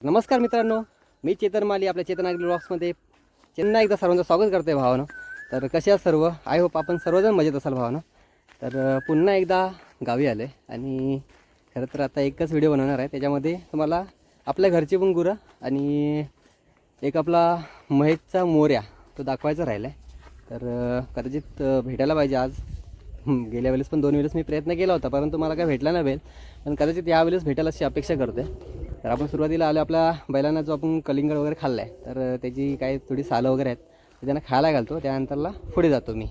नमस्कार मित्रांनो, मी चेतन माली आपल्या चेतन ॲग्री ब्लॉग्समध्ये पुन्हा एकदा सर्वांचं स्वागत करते भावानं. तर कसे आहात सर्व? आय होप आपण सर्वजण मजेत असाल भावानं. तर पुन्हा एकदा गावी आले आणि खरं तर आता एकच व्हिडिओ बनवणार आहे. त्याच्यामध्ये तुम्हाला आपल्या घरची पण गुरं आणि एक आपला महेशचा मोऱ्या तो दाखवायचा राहिला आहे. तर कदाचित भेटायला पाहिजे आज. गेल्या वेळेस पण 2 वेळेस मी प्रयत्न केला होता, परंतु मला काय भेटला नाही. पण कदाचित यावेळेस भेटायला अशी अपेक्षा करते. तर आपण सुरुवातीला आलो आपल्या बैलांना जो आपण कलिंगड वगैरे खाल्ला आहे, तर त्याची काही थोडी सालं वगैरे आहेत ते त्यांना खायला घालतो. त्यानंतरला पुढे जातो मी.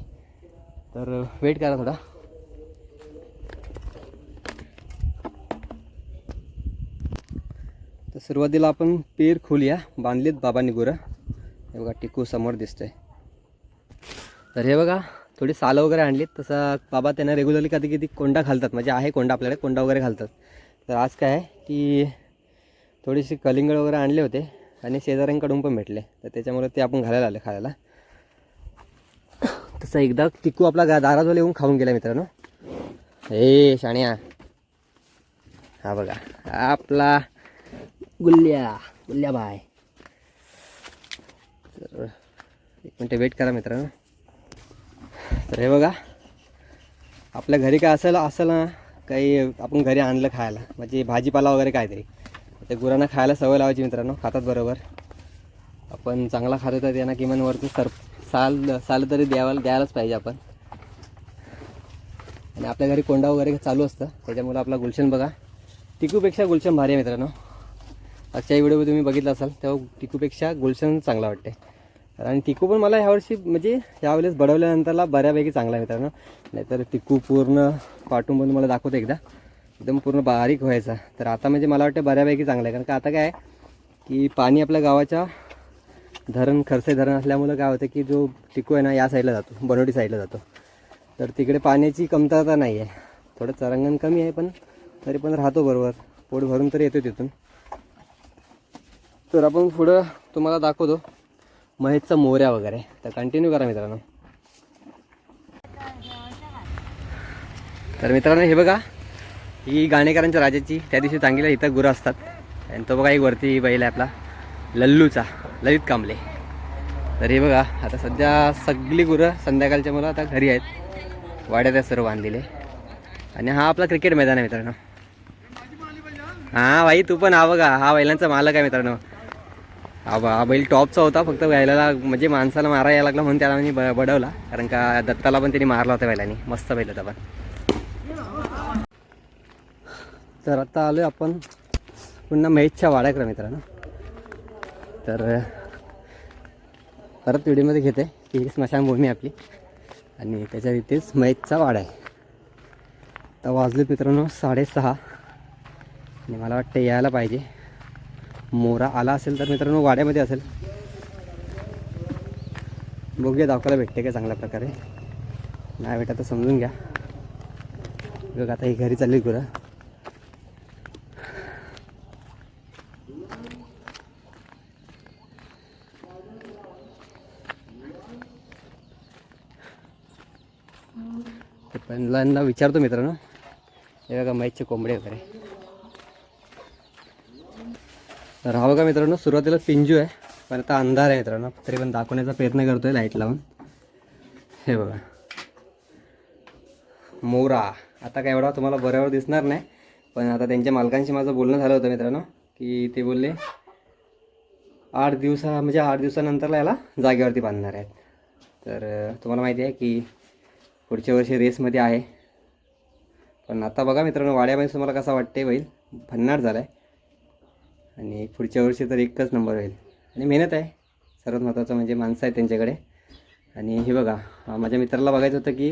तर वेट करा थोडा. तर सुरुवातीला आपण पेर खोलूया. बांधलीत बाबांनी गुरं. हे बघा टिकू समोर दिसतोय. तर हे बघा थोडी सालं वगैरे आणलीत. तसं बाबा त्यांना रेग्युलरली कधी कधी कोंडा घालतात, म्हणजे आहे कोंडा आपल्याकडे, कोंडा वगैरे घालतात. तर आज काय आहे की थोडीशी कलिंगड वगैरे आणले होते आणि शेजाऱ्यांकडून पण भेटले, तर त्याच्यामुळे ते आपण घालायला आले खायला. तसं एकदा टिकू आपला दाराजवळ येऊन खाऊन गेला मित्रांनो. हे शाण्या, हा बघा आपला गुल्ल्या बाय. तर एक मिनटं वेट करा मित्रांनो. तर हे बघा आपल्या घरी काय असेल ना, काही आपण घरी आणलं खायला, म्हणजे भाजीपाला वगैरे काहीतरी, ते गुरांना खायला सवय लावायची मित्रांनो. खातात बरोबर. आपण चांगला खातो तर त्यांना किमान वरती साल तरी द्यायलाच पाहिजे आपण. आणि आपल्या घरी कोंडा वगैरे चालू असतं, त्याच्यामुळे आपला गुलशन बघा टिकूपेक्षा गुलशन भारी आहे मित्रांनो. आजच्या व्हिडिओ तुम्ही बघितला असाल तेव्हा टिकूपेक्षा गुलशन चांगला वाटते. आणि टिकू पण मला ह्यावर्षी म्हणजे यावेळेस बडवल्यानंतरला बऱ्यापैकी चांगला आहे मित्रांनो. नाहीतर टिकू पूर्ण पाठून पण तुम्हाला दाखवतो एकदा, एकदम पूर्ण बारीक व्हायचा. तर आता म्हणजे मला वाटतं बऱ्यापैकी चांगलं आहे. कारण का आता काय आहे की पाणी आपल्या गावाच्या खरसे धरण असल्यामुळं काय होतं की जो टिकू आहे ना या साईडला जातो, बनवटी साईडला जातो. तर तिकडे पाण्याची कमतरता नाही आहे. थोडं चरांगण कमी आहे, पण तरी पण राहतो बरोबर, पोट भरून तरी येतो तिथून. तर आपण पुढं तुम्हाला दाखवतो महेशचा मोऱ्या वगैरे. तर कंटिन्यू करा मित्रांनो. तर मित्रांनो हे बघा, ही गाणेकरांच्या राजाची त्या दिवशी चांगली इथं गुरं असतात. आणि तो बघा एक वरती बैल आहे आपला लल्लूचा, ललित कांबळे. तर हे बघा आता सध्या सगळी गुरं संध्याकाळच्या मला आता घरी आहेत, वाड्यात आहेत सर्व बांधलेले. आणि हा आपला क्रिकेट मैदान आहे मित्रांनो. हां भाई तू पण हा बघा, हा बैलांचा मालक आहे मित्रांनो. हा बैल टॉपचा होता, फक्त बैलाला म्हणजे माणसाला मारा यायला लागला म्हणून त्याला मी बडवला. कारण का दत्ताला पण त्यांनी मारला होता बैलांनी, मस्त बैल होता पण. तर आता आलो आपण पुन्हा महेशच्या वाड्याकडे मित्रांनो. तर परत व्हिडिओमध्ये घेते की स्मशानभूमी आपली आणि त्याच्या इथेच महेशचा वाडा आहे. तर वाजले मित्रांनो 6:30 आणि मला वाटतं यायला पाहिजे. मोरा आला असेल तर मित्रांनो वाड्यामध्ये असेल. बघूया दाखवायला भेटते का चांगल्या प्रकारे. नाही भेटा तर समजून घ्या. बघ आता ही घरी चालली गुरं. पहिल्यांदा विचारतो मित्रांनो. हे बघा महेशचे कोंबडे वगैरे. तर हा बघा मित्रांनो सुरुवातीला पिंजू आहे, पण आता अंधार आहे मित्रांनो. तरी पण दाखवण्याचा प्रयत्न करतोय लाईट लावून. हे बघा मोरा. आता काय एवढा तुम्हाला बरोबर दिसणार नाही, पण आता त्यांच्या मालकांशी माझं बोलणं झालं होतं मित्रांनो, की ते बोलले 8 दिवसानंतरला याला जागेवरती बांधणार आहेत. तर तुम्हाला माहिती आहे की पुढच्या वर्षी रेसमध्ये आहे. पण आता बघा मित्रांनो वाड्यामध्ये तुम्हाला कसा वाटते बैल भन्नाट झाला आहे. आणि पुढच्या वर्षी तर एकच नंबर होईल. आणि मेहनत आहे, सर्वात महत्त्वाचं म्हणजे माणसं आहेत त्यांच्याकडे. आणि हे बघा माझ्या मित्राला बघायचं होतं की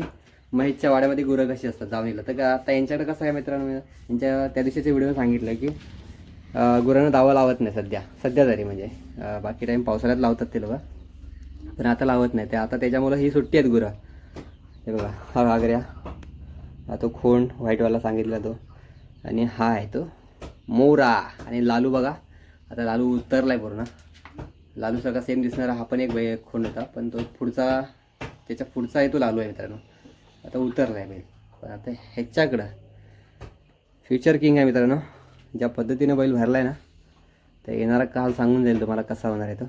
महेशच्या वाड्यामध्ये गुरं कशी असतात दावणीला. तर आता यांच्याकडे कसं आहे मित्रांनो, यांच्या त्या दिवशीच्या व्हिडिओ सांगितलं की गुरांना दावा लावत नाही सध्या तरी, म्हणजे बाकी टाईम पावसाळ्यात लावतात ते लोक, पण आता लावत नाही ते. आता त्याच्यामुळं ही सुट्टी आहेत गुरं. हे बघा हा घागऱ्या, हा तो खोंड व्हाईटवाला सांगितला तो, आणि हा आहे तो मोरा. आणि लालू बघा आता लालू उतरला आहे पूर्ण. लालू सगळा सेम दिसणारा हा पण एक खोंड होता, पण तो त्याच्या पुढचा आहे तो लालू आहे मित्रांनो. आता उतरला आहे बैल. पण आता ह्याच्याकडं फ्युचर किंग आहे मित्रांनो. ज्या पद्धतीनं बैल भरला आहे ना, तर येणारा काल सांगून जाईल तुम्हाला कसा होणार आहे तो.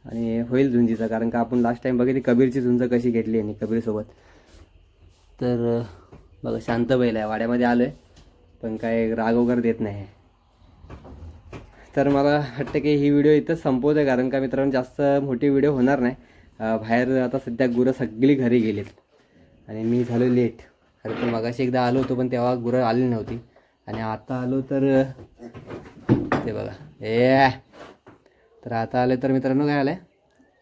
आणि होईल झुंजीचा, कारण का आपण लास्ट टाईम बघितली कबीरची झुंज कशी घेतली आहे कबीरसोबत. तर बघा शांत बैल आहे, वाड्यामध्ये आलो आहे पण काय राग वगैरे देत नाही. तर मला वाटतं की ही व्हिडिओ इथंच संपवत आहे, कारण का मित्रांनो जास्त मोठी व्हिडिओ होणार नाही. बाहेर आता सध्या गुरं सगळी घरी गेलीत आणि मी झालो लेट. अरे पण मगाशी एकदा आलो होतो पण तेव्हा गुरं आली नव्हती, आणि आता आलो तर ते बघा तर आता आले तर मित्रांनो काय आलं आहे,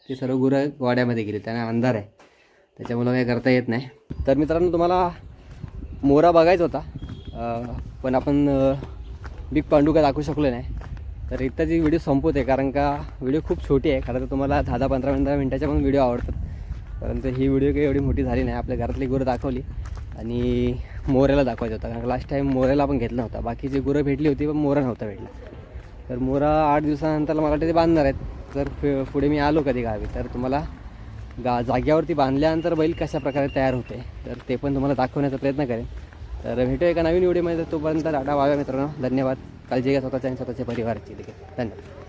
ते सर्व गुरं वाड्यामध्ये गेले, त्यांना अंधार आहे त्याच्यामुळं काही करता येत नाही. तर मित्रांनो तुम्हाला मोरा बघायचा होता पण आपण बिग पांडू काय दाखवू शकलो नाही. तर इथं जी व्हिडिओ संपवते, कारण का व्हिडिओ खूप छोटी आहे. खरं तर तुम्हाला 10-15 मिनटाच्या पण व्हिडिओ आवडतात, परंतु ही व्हिडिओ काही एवढी मोठी झाली नाही. आपल्या घरातली गुरं दाखवली आणि मोऱ्याला दाखवायचं होतं, कारण लास्ट टाईम मोऱ्याला आपण घेतला होता. बाकीची गुरं भेटली होती पण मोरा नव्हता भेटला. तर मोरा 8 दिवसानंतर मला वाटतं ते बांधणार आहेत. जर पुढे मी आलो कधी गावी तर तुम्हाला जाग्यावरती बांधल्यानंतर बैल कशा प्रकारे तयार होते तर ते पण तुम्हाला दाखवण्याचा प्रयत्न करेन. तर भेटूया एका नवीन व्हिडिओमध्ये. तोपर्यंत टाटा बाय मित्रांनो, धन्यवाद. काळजी घ्या स्वतःच्या आणि स्वतःच्या परिवाराची देखील. धन्यवाद.